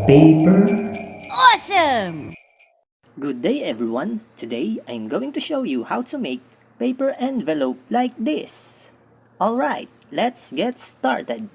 paper. Awesome! Good day everyone! Today I'm going to show you how to make paper envelope like this. Alright, let's get started.